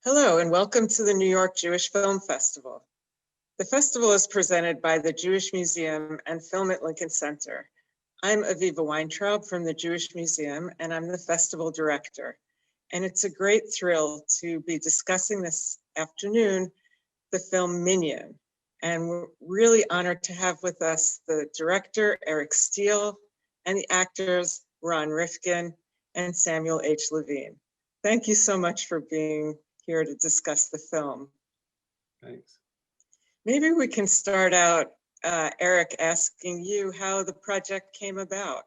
Hello, and welcome to the New York Jewish Film Festival. The festival is presented by the Jewish Museum and Film at Lincoln Center. I'm Aviva Weintraub from the Jewish Museum, and I'm the festival director. And it's a great thrill to be discussing this afternoon the film Minyan. And we're really honored to have with us the director, Eric Steele, and the actors, Ron Rifkin and Samuel H. Levine. Thank you so much for being here to discuss the film. Thanks. Maybe we can start out, Eric, asking you how the project came about.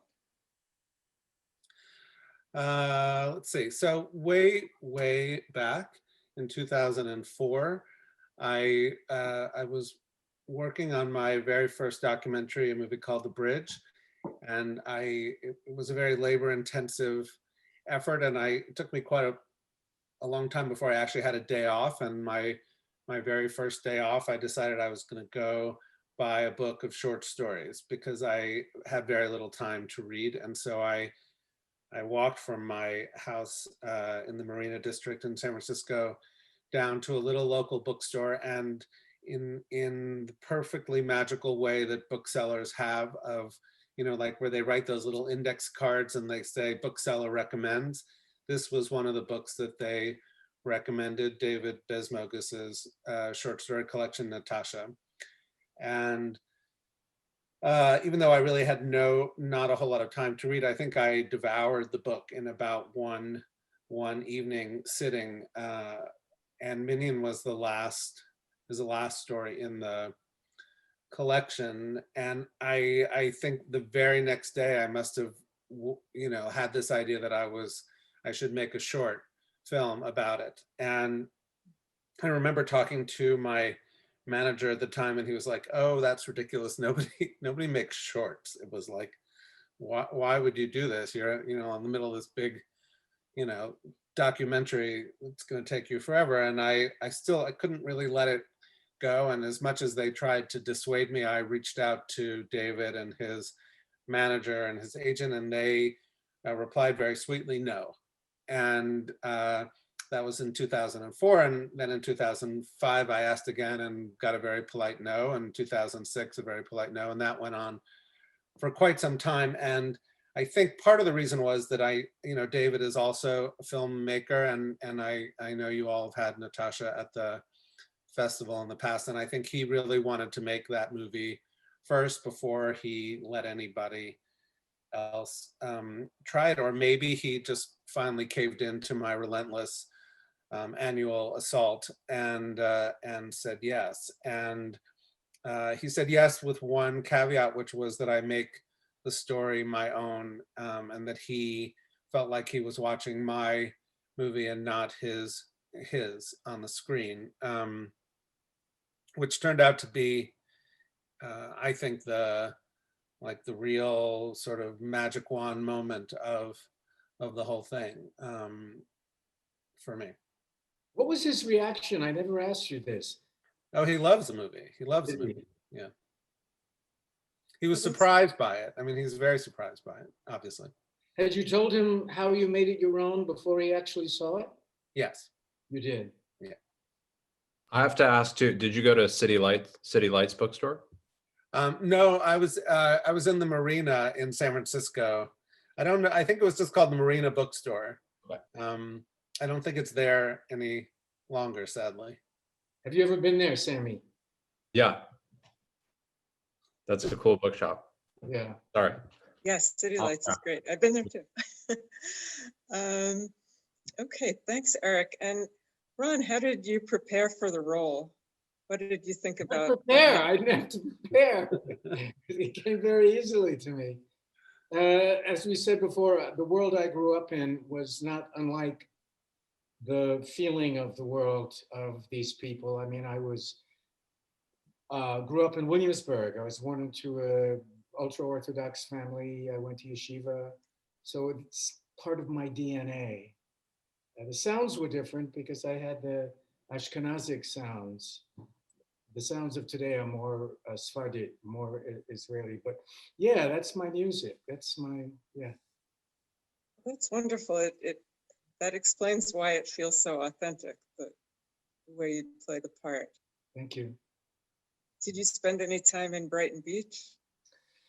Let's see. So way back in 2004, I was working on my very first documentary, a movie called The Bridge, and it was a very labor-intensive effort, and it took me quite a long time before I actually had a day off. And my very first day off, I decided I was going to go buy a book of short stories because I had very little time to read. And so I walked from my house in the Marina District in San Francisco down to a little local bookstore, and in the perfectly magical way that booksellers have of, like where they write those little index cards and they say bookseller recommends. This was one of the books that they recommended, David Bezmozgis's short story collection, Natasha. And even though I really had not a whole lot of time to read, I think I devoured the book in about one evening sitting. And Minyan was the last story in the collection. And I think the very next day I must have, had this idea that I should make a short film about it. And I remember talking to my manager at the time, and he was like, "Oh, that's ridiculous. Nobody makes shorts." It was like, why would you do this? You're, in the middle of this big, documentary. It's going to take you forever. And I couldn't really let it go. And as much as they tried to dissuade me, I reached out to David and his manager and his agent, and they replied very sweetly, no. And that was in 2004. And then in 2005, I asked again and got a very polite no. And 2006, a very polite no. And that went on for quite some time. And I think part of the reason was that David is also a filmmaker, and I know you all have had Natasha at the festival in the past. And I think he really wanted to make that movie first before he let anybody else try it, or maybe he just finally caved into my relentless annual assault and said yes. And he said yes with one caveat, which was that I make the story my own, and that he felt like he was watching my movie and not his on the screen, which turned out to be, I think, the real sort of magic wand moment of the whole thing for me. What was his reaction? I never asked you this. Oh, he loves the movie. He loves the movie. Yeah. He was surprised by it. I mean, he's very surprised by it, obviously. Had you told him how you made it your own before he actually saw it? Yes. You did? Yeah. I have to ask too, did you go to City Lights bookstore? No, I was in the Marina in San Francisco. I don't know. I think it was just called the Marina Bookstore. Okay. I don't think it's there any longer, sadly. Have you ever been there, Sammy? Yeah. That's a cool bookshop. Yeah. Sorry. Yes, City Lights is great. I've been there too. Okay, thanks, Eric. And Ron, how did you prepare for the role? What did you think about? I didn't have to prepare. It came very easily to me. As we said before, the world I grew up in was not unlike the feeling of the world of these people. I mean, I grew up in Williamsburg. I was born into a ultra-Orthodox family. I went to yeshiva. So it's part of my DNA. The sounds were different because I had the Ashkenazic sounds. The sounds of today are more Sephardic, more Israeli. But yeah, that's my music. That's my, yeah. That's wonderful. That explains why it feels so authentic, the way you play the part. Thank you. Did you spend any time in Brighton Beach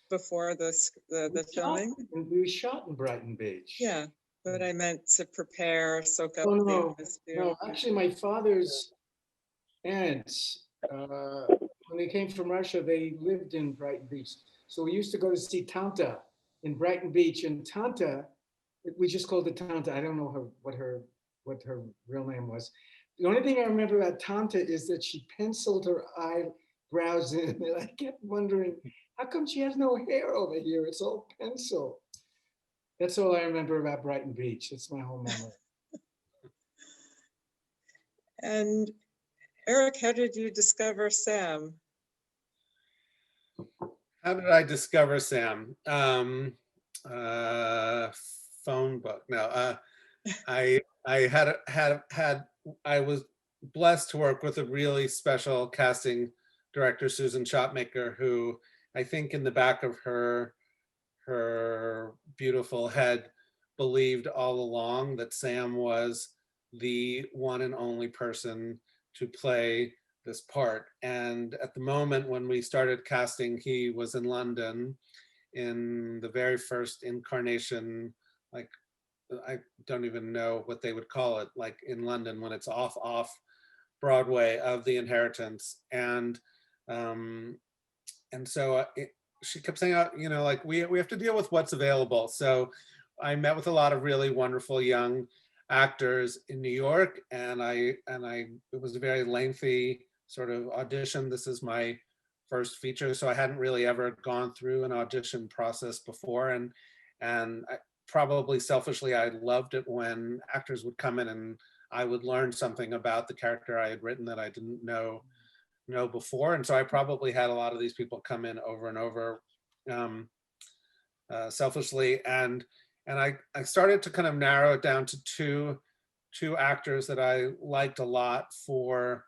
before the filming? We shot in Brighton Beach. Yeah, but I meant to prepare, soak up Oh, the no, atmosphere. no, actually, my father's aunts, when they came from Russia, they lived in Brighton Beach. So we used to go to see Tanta in Brighton Beach, and Tanta, we just called it Tanta. I don't know what her real name was. The only thing I remember about Tanta is that she penciled her eyebrows in, and I kept wondering, how come she has no hair over here? It's all pencil. That's all I remember about Brighton Beach. That's my whole memory. And Eric, how did you discover Sam? How did I discover Sam? Phone book. No, I was blessed to work with a really special casting director, Susan Shopmaker, who I think in the back of her beautiful head believed all along that Sam was the one and only person to play this part. And at the moment when we started casting, he was in London in the very first incarnation, like, I don't even know what they would call it, like in London when it's off Broadway, of The Inheritance. And so she kept saying, you know, like we have to deal with what's available. So I met with a lot of really wonderful young actors in New York, and it was a very lengthy sort of audition. This is my first feature, so I hadn't really ever gone through an audition process before, and probably selfishly, I loved it when actors would come in and I would learn something about the character I had written that I didn't know before. And so I probably had a lot of these people come in over and over, selfishly, and I started to kind of narrow it down to two actors that I liked a lot for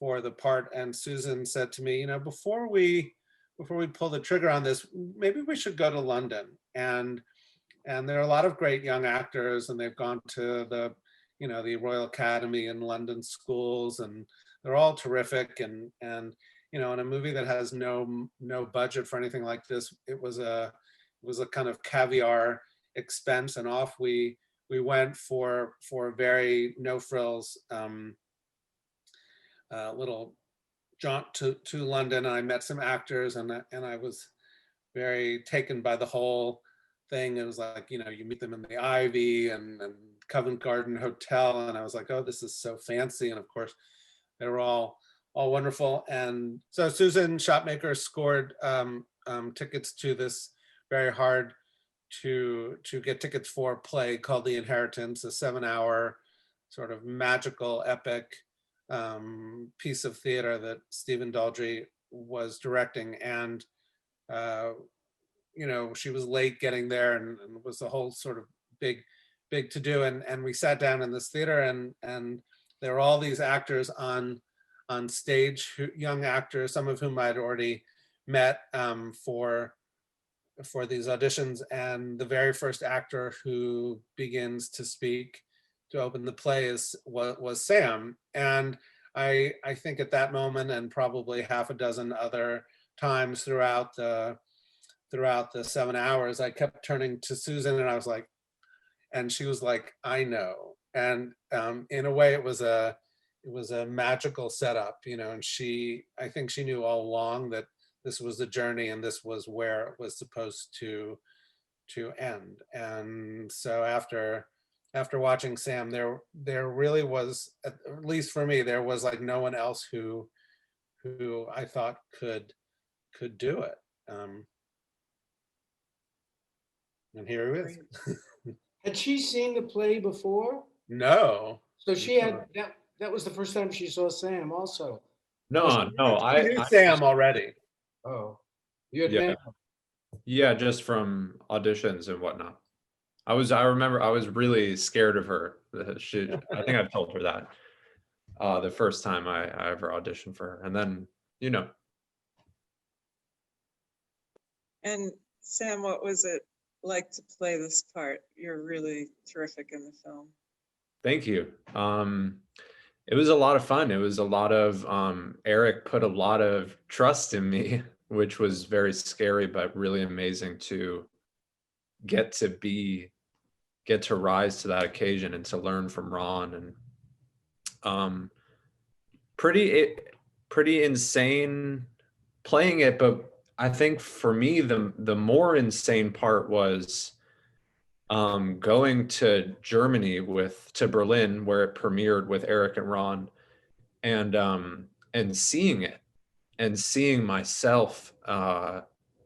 the part. And Susan said to me, you know, before we pull the trigger on this, maybe we should go to London. And there are a lot of great young actors, and they've gone to the Royal Academy and London schools, and they're all terrific. And you know, in a movie that has no budget for anything like this, it was a kind of caviar expense, and off we went for a very no frills little jaunt to London. And I met some actors, and I was very taken by the whole thing. It was like, you know, you meet them in the Ivy and Covent Garden Hotel, and I was like, oh, this is so fancy. And of course, they were all wonderful. And so Susan Shopmaker scored tickets to this very hard to get tickets for play called The Inheritance, a 7-hour sort of magical epic piece of theater that Stephen Daldry was directing. And you know, she was late getting there, and it was a whole sort of big to do. And we sat down in this theater, and there were all these actors on stage, young actors, some of whom I'd already met for these auditions. And the very first actor who begins to speak to open the play was Sam. And I think at that moment, and probably half a dozen other times throughout the 7 hours, I kept turning to Susan, and I was like, and she was like, I know. And in a way, it was a magical setup, you know. And I think she knew all along that this was the journey, and this was where it was supposed to end. And so after watching Sam, there really was, at least for me, there was like no one else who I thought could do it. And here he is. Had she seen the play before? No. So she had that was the first time she saw Sam also. No, I knew Sam already. Oh, you had Yeah. met him. Yeah, just from auditions and whatnot. I remember I was really scared of her. I think I've told her that the first time I ever auditioned for her. And then, you know. And Sam, what was it like to play this part? You're really terrific in the film. Thank you. It was a lot of fun. It was a lot of Eric put a lot of trust in me, which was very scary, but really amazing to get to rise to that occasion and to learn from Ron. And um, pretty insane playing it. But I think for me, the more insane part was going to Germany to Berlin, where it premiered with Eric and Ron, and seeing it and seeing myself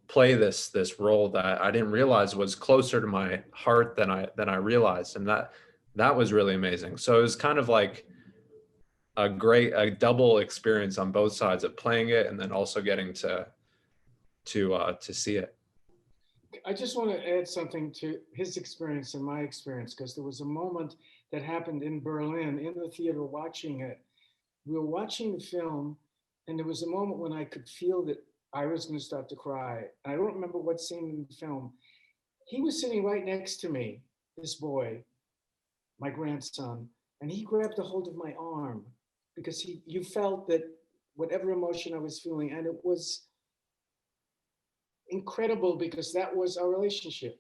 play this role that I didn't realize was closer to my heart than I realized, and that was really amazing. So it was kind of like a double experience on both sides of playing it and then also getting to see it. I just want to add something to his experience and my experience, because there was a moment that happened in Berlin in the theater watching it. We were watching the film, and there was a moment when I could feel that I was going to start to cry. I don't remember what scene in the film. He was sitting right next to me, this boy, my grandson, and he grabbed a hold of my arm because you felt that whatever emotion I was feeling, and it was incredible because that was our relationship.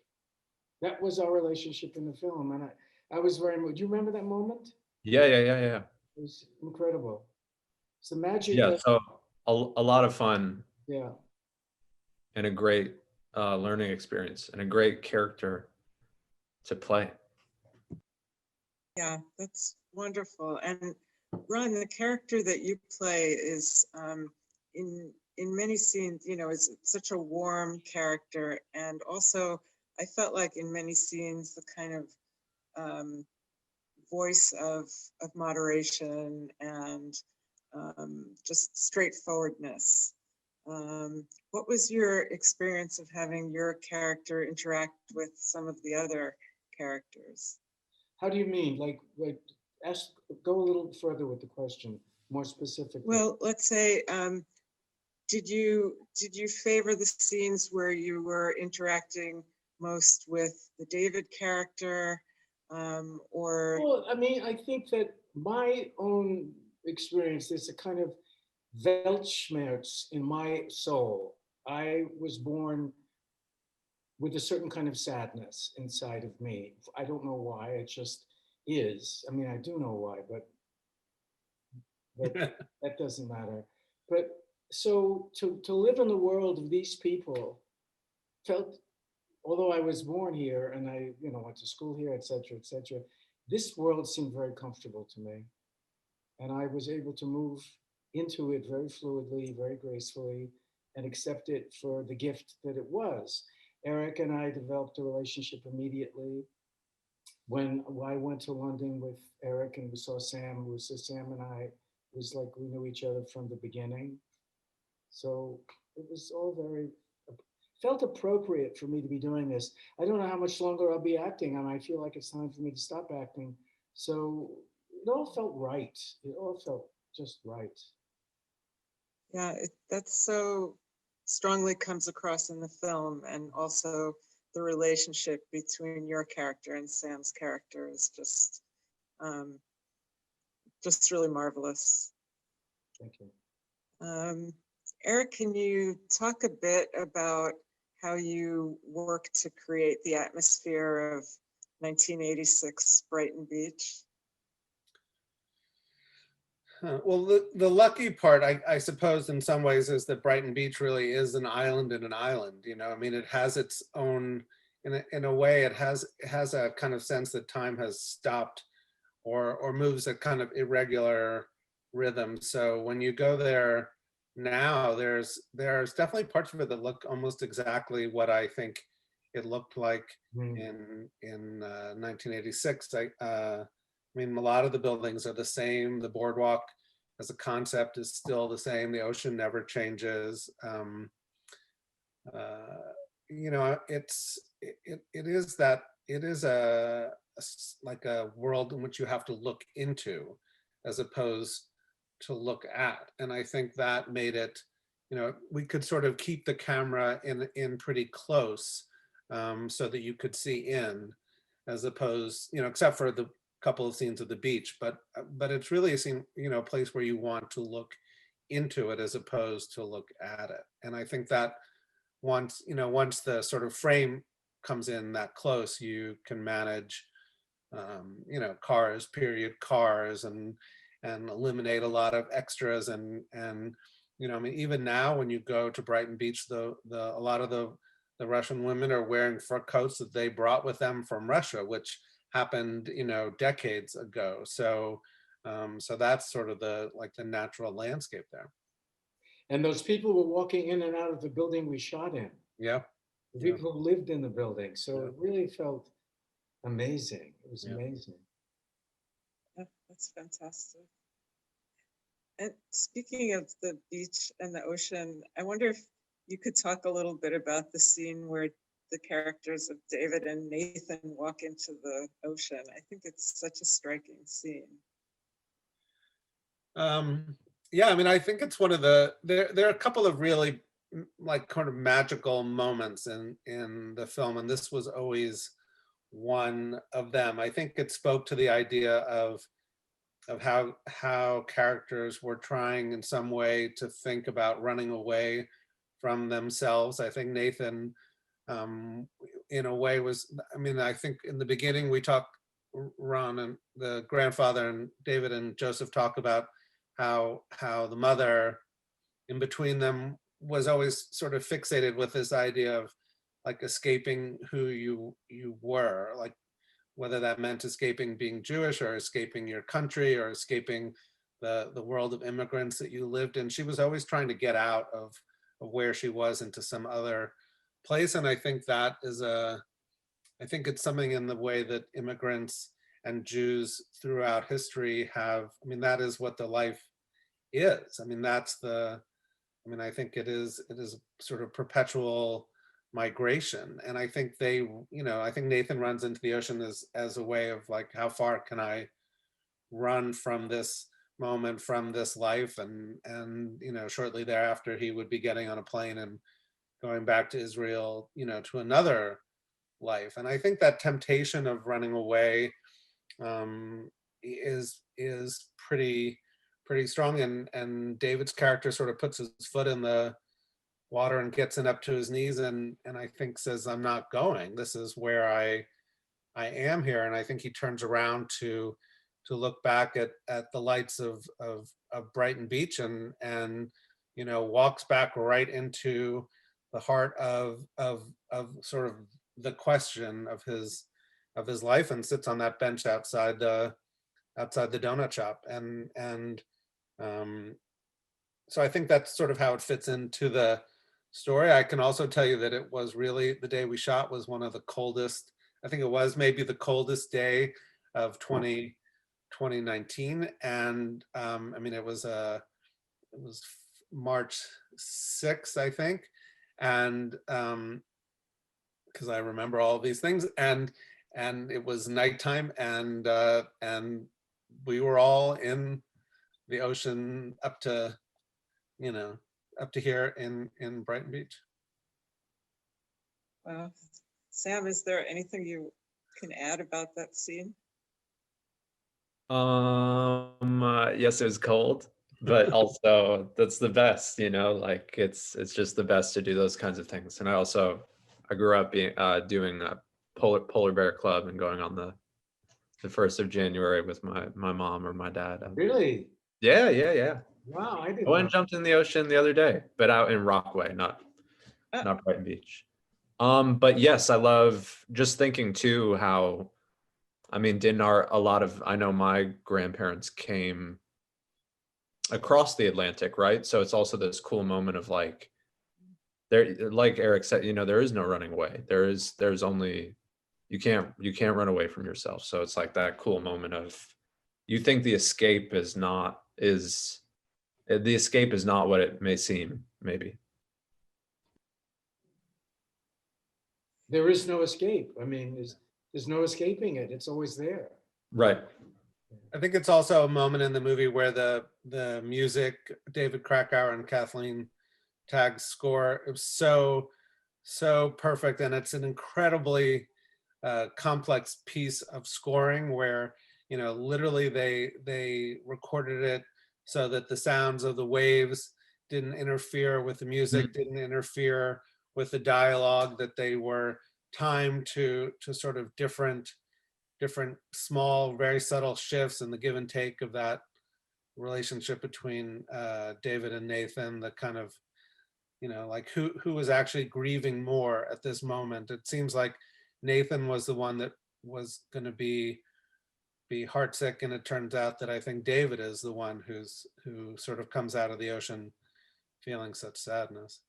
That was our relationship in the film, and I was very moved. Do you remember that moment? Yeah. It was incredible. It's the magic. Yeah. So a lot of fun. Yeah. And a great learning experience and a great character to play. Yeah, that's wonderful. And Ron, the character that you play is in many scenes, is such a warm character. And also, I felt like in many scenes, the kind of voice of moderation and just straightforwardness. What was your experience of having your character interact with some of the other characters? How do you mean? Like go a little further with the question, more specifically. Well, let's say, did you favor the scenes where you were interacting most with the David character, or? Well, I mean, I think that my own experience, there's a kind of Weltschmerz in my soul. I was born with a certain kind of sadness inside of me. I don't know why, it just is. I mean, I do know why, but that doesn't matter. But so to live in the world of these people felt, although I was born here and I, went to school here, et cetera, this world seemed very comfortable to me. And I was able to move into it very fluidly, very gracefully, and accept it for the gift that it was. Eric and I developed a relationship immediately. When I went to London with Eric and we saw Sam, Sam and I, it was like we knew each other from the beginning. So it was all felt appropriate for me to be doing this. I don't know how much longer I'll be acting, and I feel like it's time for me to stop acting. So it all felt right. It all felt just right. Yeah, that's so strongly comes across in the film, and also the relationship between your character and Sam's character is just really marvelous. Thank you. Eric, can you talk a bit about how you work to create the atmosphere of 1986 Brighton Beach? Well, the lucky part, I suppose, in some ways, is that Brighton Beach really is an island in an island. I mean, it has its own, in a way, it has a kind of sense that time has stopped, or moves at kind of irregular rhythm. So when you go there now, there's definitely parts of it that look almost exactly what I think it looked like in 1986. I mean, a lot of the buildings are the same. The boardwalk as a concept is still the same. The ocean never changes. It is like a world in which you have to look into as opposed to look at. And I think that made it, we could sort of keep the camera in pretty close so that you could see in, as opposed, except for the couple of scenes at the beach, but it's really a scene, a place where you want to look into it as opposed to look at it. And I think that once the sort of frame comes in that close, you can manage, cars, period cars, and eliminate a lot of extras. And I mean, even now when you go to Brighton Beach, a lot of the Russian women are wearing fur coats that they brought with them from Russia, which happened, decades ago. So that's sort of the natural landscape there. And those people were walking in and out of the building we shot in. Yeah. The people who lived in the building. So it really felt amazing. It was amazing. Yeah, that's fantastic. And speaking of the beach and the ocean, I wonder if you could talk a little bit about the scene where the characters of David and Nathan walk into the ocean. I think it's such a striking scene. Yeah, I mean, I think it's one of there are a couple of really kind of magical moments in the film, and this was always one of them. I think it spoke to the idea of how characters were trying in some way to think about running away from themselves. I think Nathan, in a way, I think in the beginning we talked, Ron and the grandfather and David and Joseph talk about how the mother in between them was always sort of fixated with this idea of escaping who you were, whether that meant escaping being Jewish or escaping your country or escaping the world of immigrants that you lived in. She was always trying to get out of where she was into some other place. And I think that is I think it's something in the way that immigrants and Jews throughout history have, that is what the life is. I think it is sort of perpetual migration. And I think I think Nathan runs into the ocean as a way of how far can I run from this moment, from this life? And shortly thereafter, he would be getting on a plane and going back to Israel, to another life. And I think that temptation of running away is pretty strong. And David's character sort of puts his foot in the water and gets in up to his knees and I think says, I'm not going. This is where I am here. And I think he turns around to look back at the lights of Brighton Beach and walks back right into the heart of sort of the question of his life and sits on that bench outside the donut shop. And so I think that's sort of how it fits into the story. I can also tell you that it was really, the day we shot was one of the coldest, I think it was maybe the coldest day of 2019. And it was March 6th, I think. And because I remember all of these things, and it was nighttime, and we were all in the ocean up to here in Brighton Beach. Wow. Sam, is there anything you can add about that scene? Yes, it was cold, but also that's the best, it's just the best to do those kinds of things. And I grew up doing a polar bear club and going on the 1st of January with my mom or my dad. Really? Yeah. Wow, I I didn't went know. and jumped in the ocean the other day, but out in Rockaway, not Brighton Beach. But yes, I love just thinking too how, I know my grandparents came across the Atlantic, right? So it's also this cool moment of there, like Eric said, there is no running away. There's only, you can't run away from yourself. So it's that cool moment of, you think the escape is not what it may seem, maybe. There is no escape. There's no escaping it. It's always there. Right. I think it's also a moment in the movie where the music, David Krakauer and Kathleen Tagg's score, it was so perfect. And it's an incredibly complex piece of scoring where, literally they recorded it so that the sounds of the waves didn't interfere with the music, didn't interfere with the dialogue, that they were timed to sort of different small, very subtle shifts in the give and take of that relationship between David and Nathan, the kind of, like who was actually grieving more at this moment. It seems like Nathan was the one that was going to be heartsick, and it turns out that I think David is the one who sort of comes out of the ocean feeling such sadness.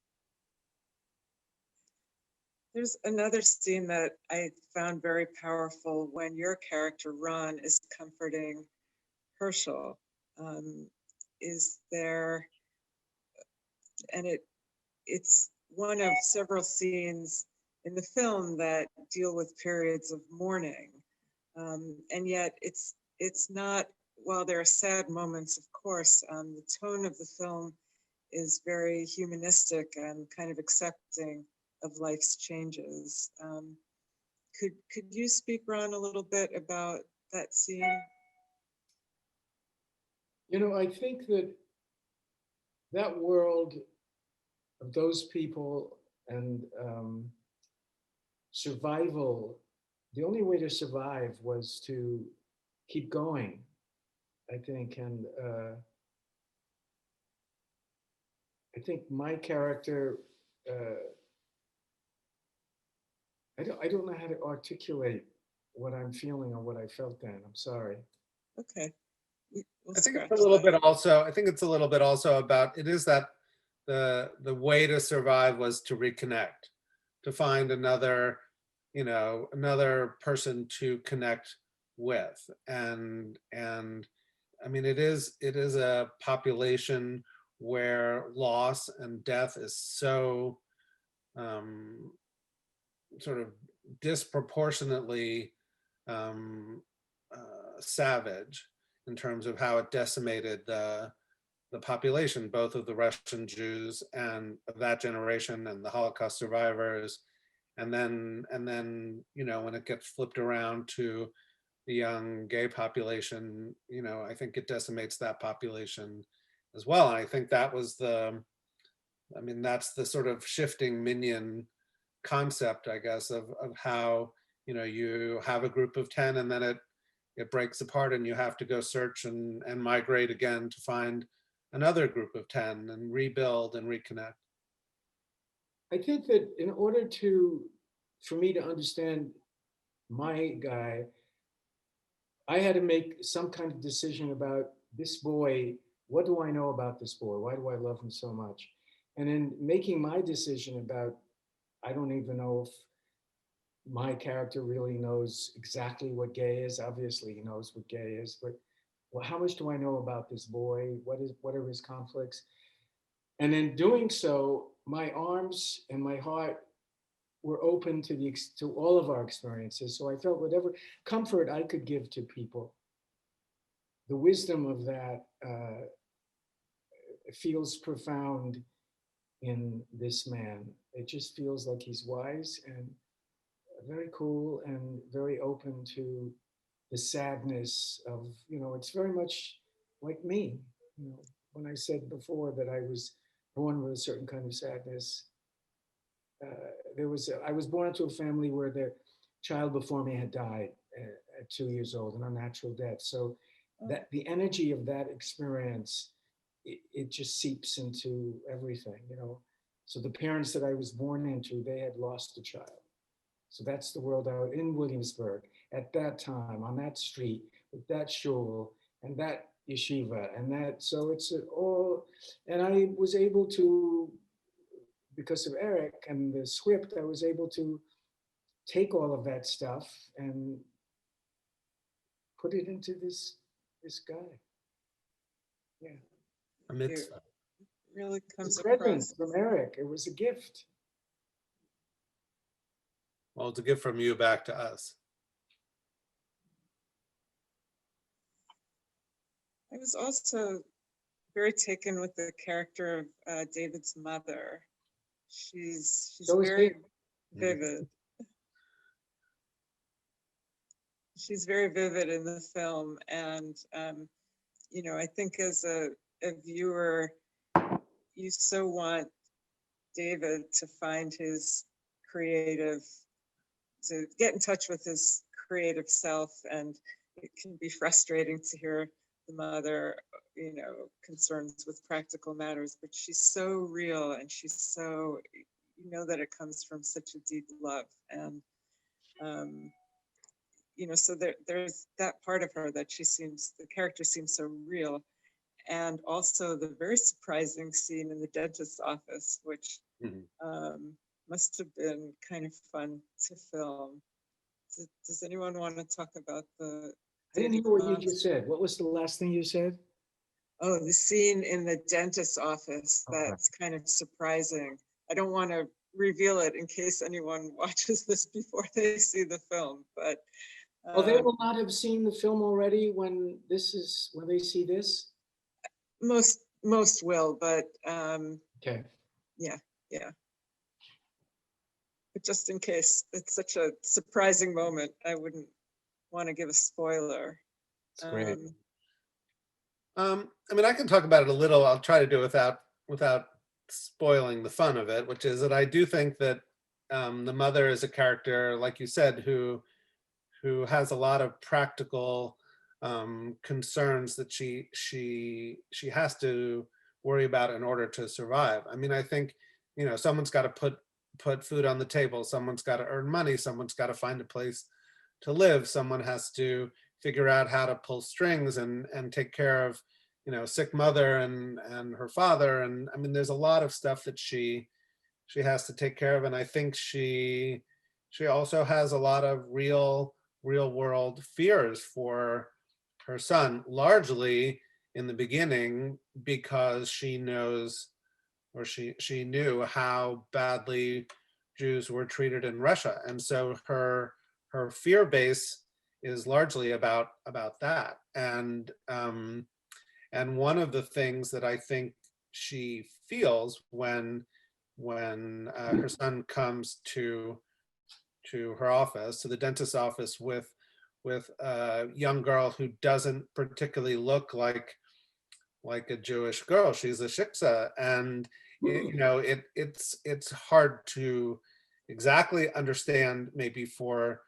There's another scene that I found very powerful when your character, Ron, is comforting Herschel. Is there, and it's one of several scenes in the film that deal with periods of mourning. And yet it's not, while there are sad moments, of course, the tone of the film is very humanistic and kind of accepting of life's changes. Could you speak, Ron, a little bit about that scene? I think that world of those people and survival, the only way to survive was to keep going, I think. And I think my character, I don't know how to articulate what I'm feeling or what I felt then. I'm sorry. Okay. I think it's a little bit also, about, it is that the way to survive was to reconnect, to find another person to connect with. And I mean, it is a population where loss and death is so sort of disproportionately savage in terms of how it decimated the population, both of the Russian Jews and of that generation and the Holocaust survivors. And then, when it gets flipped around to the young gay population, I think it decimates that population as well. And I think that was that's the sort of shifting Minyan concept, I guess, of how, you have a group of 10 and then it breaks apart and you have to go search and migrate again to find another group of 10 and rebuild and reconnect. I think that in order for me to understand my guy, I had to make some kind of decision about this boy. What do I know about this boy? Why do I love him so much? And in making my decision about, I don't even know if my character really knows exactly what gay is. Obviously, he knows what gay is, but well, how much do I know about this boy? What are his conflicts? And in doing so, my arms and my heart were open to all of our experiences. So I felt whatever comfort I could give to people, the wisdom of that feels profound in this man. It just feels like he's wise and very cool and very open to the sadness of, it's very much like me. When I said before that I was born with a certain kind of sadness, I was born into a family where the child before me had died at 2 years old, an unnatural death. So that the energy of that experience, it just seeps into everything, So the parents that I was born into, they had lost a child. So that's the world out in Williamsburg at that time, on that street, with that shul and that yeshiva and that. So it's all, and I was able to, because of Eric and the script, I was able to take all of that stuff and put it into this guy. Yeah. A mitzvah. It really comes a present across from Eric. It was a gift. Well, it's a gift from you back to us. I was also very taken with the character of David's mother. She's So is very David. vivid. she's very vivid in the film. And, you know, I think as a viewer, you so want David to find his creative, to get in touch with his creative self. And it can be frustrating to hear the mother, you know, concerns with practical matters, but she's so real, and she's so, you know, that it comes from such a deep love. And, you know, so there's that part of her that the character seems so real. And also the very surprising scene in the dentist's office, which must have been kind of fun to film. Does anyone want to talk about the? I didn't hear what you just said. What was the last thing you said? Oh, the scene in the dentist's office. That's kind of surprising. I don't want to reveal it in case anyone watches this before they see the film, but. Oh, they will not have seen the film already when they see this? Most will, but okay. Yeah. But just in case, it's such a surprising moment, I wouldn't want to give a spoiler. That's great. I mean, I can talk about it a little. I'll try to do it without spoiling the fun of it, which is that I do think that the mother is a character, like you said, who has a lot of practical concerns that she has to worry about in order to survive. I mean, I think, you know, someone's got to put food on the table, someone's got to earn money, someone's got to find a place to live, someone has to figure out how to pull strings and take care of, you know, sick mother and her father. And I mean, there's a lot of stuff that she has to take care of. And I think she also has a lot of real world fears for her son, largely in the beginning because she knows, or she knew how badly Jews were treated in Russia. And so her fear base is largely about that. And one of the things that I think she feels when her son comes to her office, to the dentist's office, with a young girl who doesn't particularly look like a Jewish girl. She's a shiksa, and you know, it's hard to exactly understand, maybe for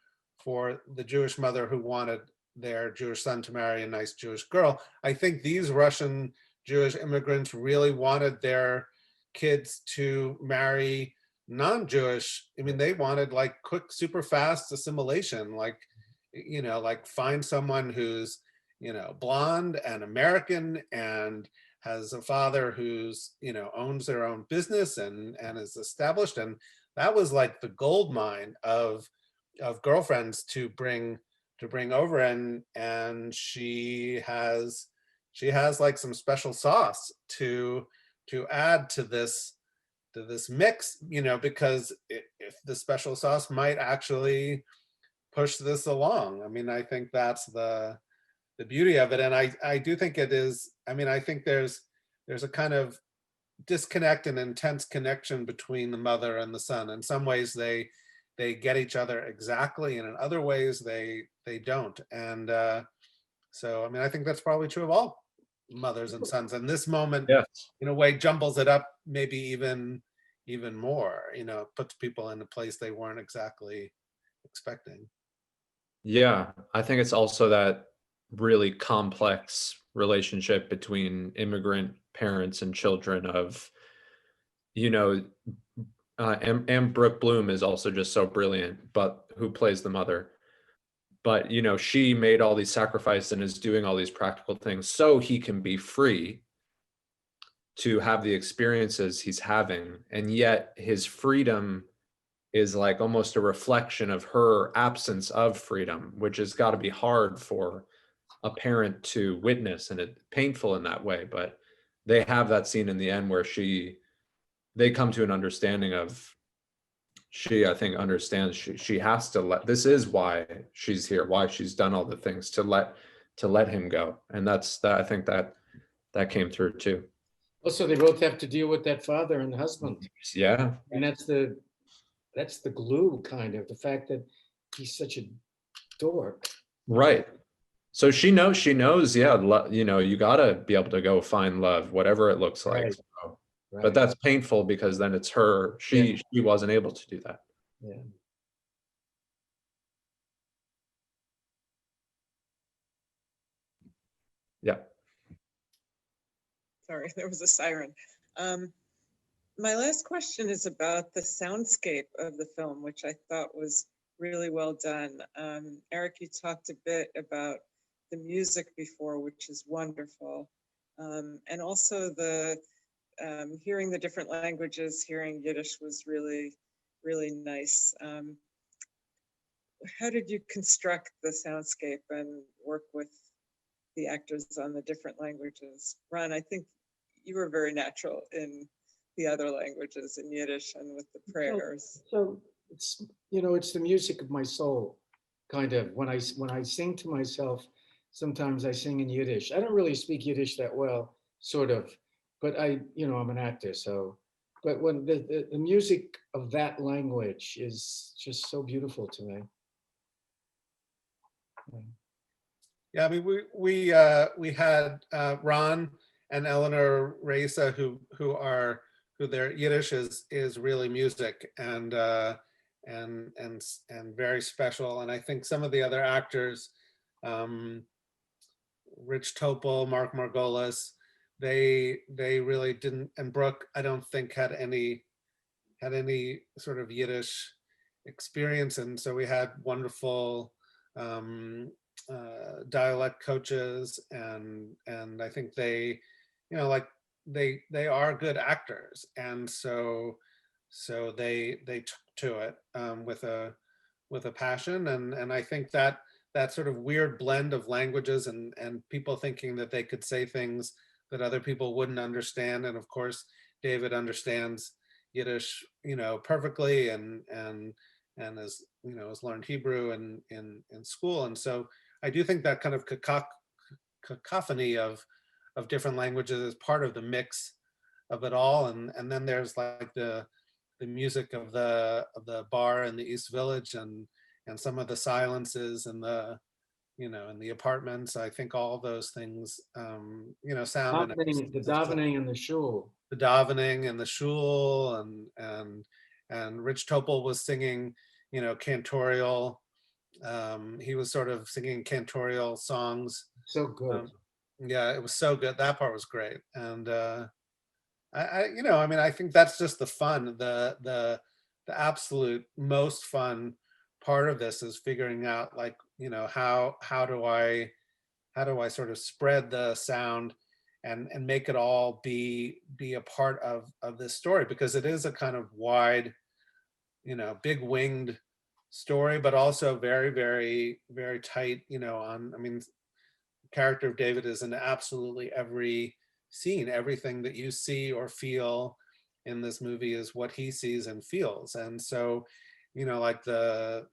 the Jewish mother who wanted their Jewish son to marry a nice Jewish girl. I think these Russian Jewish immigrants really wanted their kids to marry non-Jewish. I mean, they wanted like quick, super fast assimilation, like, you know, like find someone who's, you know, blonde and American and has a father who's, you know, owns their own business and is established. And that was like the gold mine of girlfriends to bring over. And she has like some special sauce to add to this mix, you know, because if the special sauce might actually push this along. I mean, I think that's the beauty of it. And I do think it is, I mean, I think there's a kind of disconnect and intense connection between the mother and the son. In some ways they get each other exactly, and in other ways they don't. And so, I mean, I think that's probably true of all mothers and sons. And this moment, Yes. in a way, jumbles it up maybe even more, you know, puts people in a place they weren't exactly expecting. Yeah, I think it's also that really complex relationship between immigrant parents and children of, you know, and Brooke Bloom is also just so brilliant, but who plays the mother. But, you know, she made all these sacrifices and is doing all these practical things so he can be free to have the experiences he's having. And yet his freedom is like almost a reflection of her absence of freedom, which has got to be hard for a parent to witness, and it's painful in that way. But they have that scene in the end where they come to an understanding of, I think understands she has to let, this is why she's here, why she's done all the things to let him go. And that's that, I think that came through too. Also, they both have to deal with that father and husband. Yeah. And that's the glue, kind of, the fact that he's such a dork. Right. So she knows, yeah, you know, you gotta be able to go find love, whatever it looks like. Right. So, but Right. that's painful because then it's her, she wasn't able to do that. Yeah. Yeah. Sorry, there was a siren. My last question is about the soundscape of the film, which I thought was really well done. Eric, you talked a bit about the music before, which is wonderful. And also the hearing the different languages, hearing Yiddish was really, really nice. How did you construct the soundscape and work with the actors on the different languages? Ron, I think you were very natural in the other languages, in Yiddish and with the prayers. So it's, you know, it's the music of my soul, kind of. When I sing to myself, sometimes I sing in Yiddish. I don't really speak Yiddish that well, sort of, but you know, I'm an actor, so. But when the music of that language is just so beautiful to me. Yeah, I mean, we had Ron and Eleanor Reisa, who their Yiddish is really music and very special. And I think some of the other actors, Rich Topol, Mark Margolis, they really didn't, and Brooke, I don't think had any sort of Yiddish experience. And so we had wonderful dialect coaches, and I think they, you know, like they are good actors, and so they took to it with a passion, and I think that sort of weird blend of languages and people thinking that they could say things that other people wouldn't understand, and of course David understands Yiddish, you know, perfectly, and as you know, has learned Hebrew in school, and so I do think that kind of cacophony of different languages is part of the mix of it all, and then there's like the music of the bar in the East Village, and some of the silences and the, you know, in the apartments. I think all those things, you know, sound in The davening and the shul. the davening and the shul, and Rich Topol was singing, you know, cantorial. He was sort of singing cantorial songs. So good. Yeah, it was so good. That part was great. And you know, I mean, I think that's just the fun. The absolute most fun part of this is figuring out, like, you know, how do I sort of spread the sound and make it all be a part of this story, because it is a kind of wide, you know, big winged story, but also very, very, very tight, you know, I mean, the character of David is in absolutely every scene. Everything that you see or feel in this movie is what he sees and feels. And so, you know, like the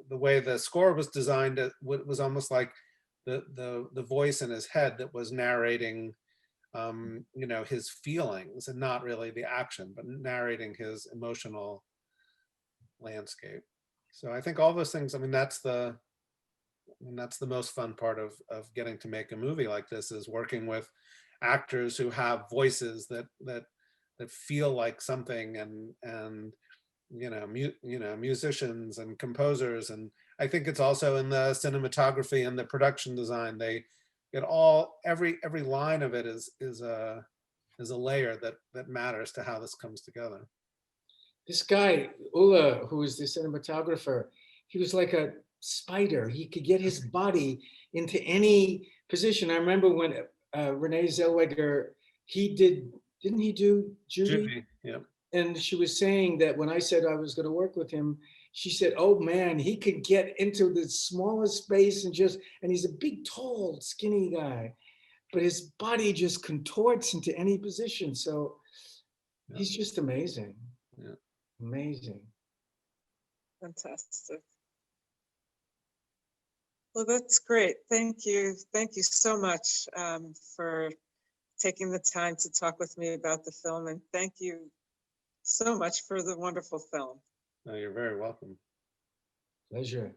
way the score was designed, it was almost like the voice in his head that was narrating, you know, his feelings, and not really the action, but narrating his emotional landscape. So I think all those things, I mean, that's the most fun part of getting to make a movie like this, is working with actors who have voices that feel like something, and you know, musicians and composers. And I think it's also in the cinematography and the production design. They get every line of it is a layer that matters to how this comes together. This guy, Ulla, who was the cinematographer, he was like a spider. He could get his body into any position. I remember when Renee Zellweger, didn't he do Judy? Yeah. And she was saying that when I said I was going to work with him, she said, oh man, he could get into the smallest space and he's a big, tall, skinny guy, but his body just contorts into any position. So he's just amazing. Yeah. Amazing. Fantastic. Well, that's great. Thank you. Thank you so much for taking the time to talk with me about the film. And thank you so much for the wonderful film. No, you're very welcome. Pleasure.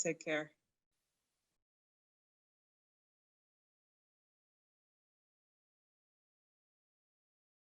Take care.